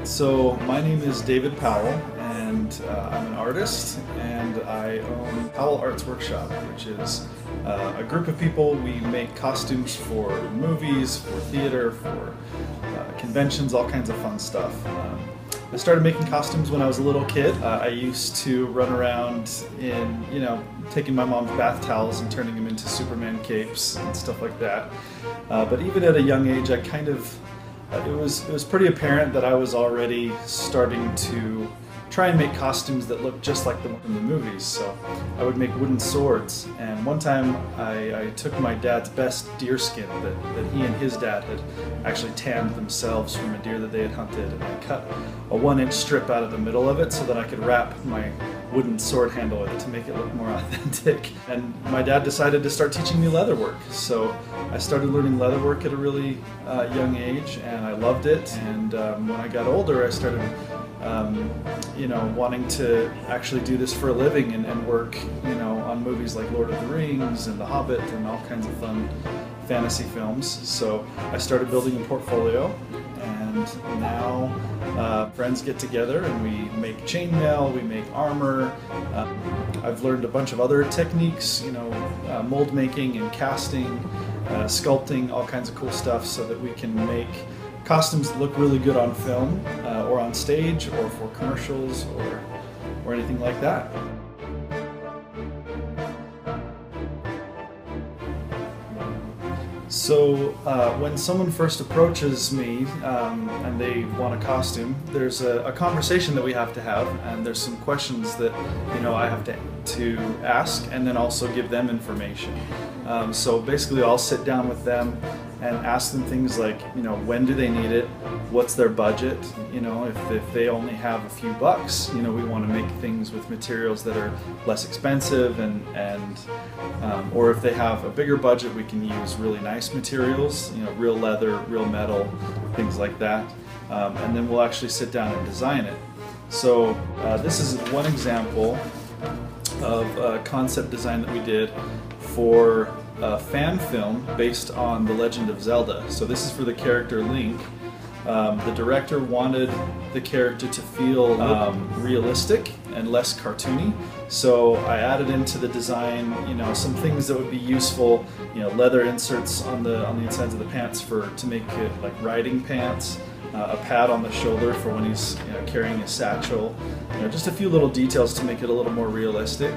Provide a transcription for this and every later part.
So my name is David Powell, and I'm an artist, and I own Powell Arts Workshop, which is a group of people. We make costumes for movies, for theater, for conventions, all kinds of fun stuff. I started making costumes when I was a little kid. I used to run around in, taking my mom's bath towels and turning them into Superman capes and stuff like that. But even at a young age, I kind of it was pretty apparent that I was already starting to try and make costumes that looked just like the one in the movies. So I would make wooden swords, and one time I took my dad's best deer skin that he and his dad had actually tanned themselves from a deer that they had hunted, and I cut a 1-inch strip out of the middle of it so that I could wrap my wooden sword handle with it to make it look more authentic. And my dad decided to start teaching me leatherwork, so I started learning leatherwork at a really young age, and I loved it. And when I got older, I started wanting to actually do this for a living and work, on movies like Lord of the Rings and The Hobbit and all kinds of fun fantasy films. So I started building a portfolio, and now friends get together and we make chainmail, we make armor. I've learned a bunch of other techniques, mold making and casting, sculpting, all kinds of cool stuff so that we can make costumes that look really good on film or on stage or for commercials or anything like that. So when someone first approaches me and they want a costume, there's a conversation that we have to have, and there's some questions that I have to ask, and then also give them information. So basically I'll sit down with them and ask them things like, when do they need it? What's their budget? If they only have a few bucks, we want to make things with materials that are less expensive, and or if they have a bigger budget, we can use really nice materials, real leather, real metal, things like that. And then we'll actually sit down and design it. So this is one example of a concept design that we did for a fan film based on The Legend of Zelda. So this is for the character Link. The director wanted the character to feel realistic and less cartoony, so I added into the design, some things that would be useful, leather inserts on the insides of the pants to make it like riding pants, a pad on the shoulder for when he's carrying a satchel, just a few little details to make it a little more realistic.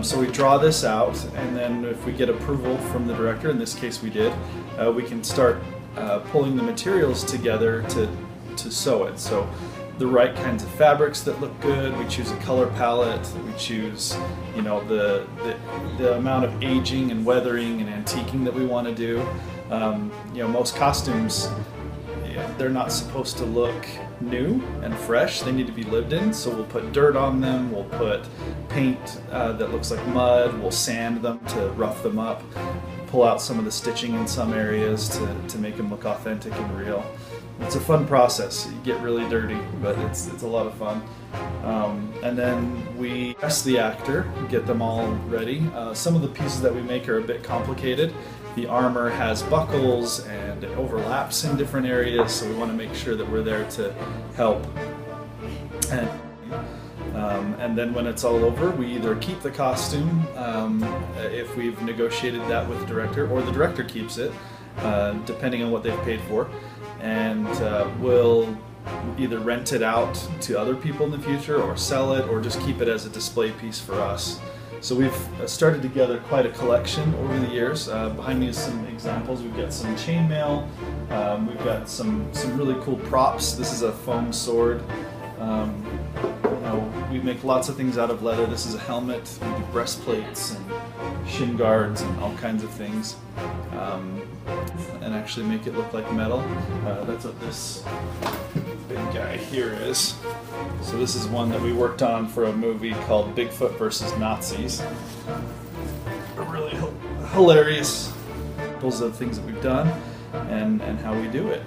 So we draw this out, and then if we get approval from the director, in this case we did, we can start pulling the materials together to sew it. So the right kinds of fabrics that look good, we choose a color palette, we choose the amount of aging and weathering and antiquing that we want to do. Most costumes, they're not supposed to look new and fresh, they need to be lived in, so we'll put dirt on them, we'll put paint that looks like mud, we'll sand them to rough them up, pull out some of the stitching in some areas to make them look authentic and real. It's a fun process. You get really dirty, but it's a lot of fun. And then we dress the actor, get them all ready. Some of the pieces that we make are a bit complicated. The armor has buckles and it overlaps in different areas, so we want to make sure that we're there to help. And then when it's all over, we either keep the costume if we've negotiated that with the director, or the director keeps it, depending on what they've paid for, and we'll either rent it out to other people in the future, or sell it, or just keep it as a display piece for us. So we've started together quite a collection over the years. Behind me is some examples. We've got some chainmail, we've got some really cool props. This is a foam sword. We make lots of things out of leather. This is a helmet. We do breastplates and shin guards and all kinds of things, and actually make it look like metal. That's what this big guy here is. So this is one that we worked on for a movie called Bigfoot versus Nazis. A really hilarious examples of things that we've done and how we do it.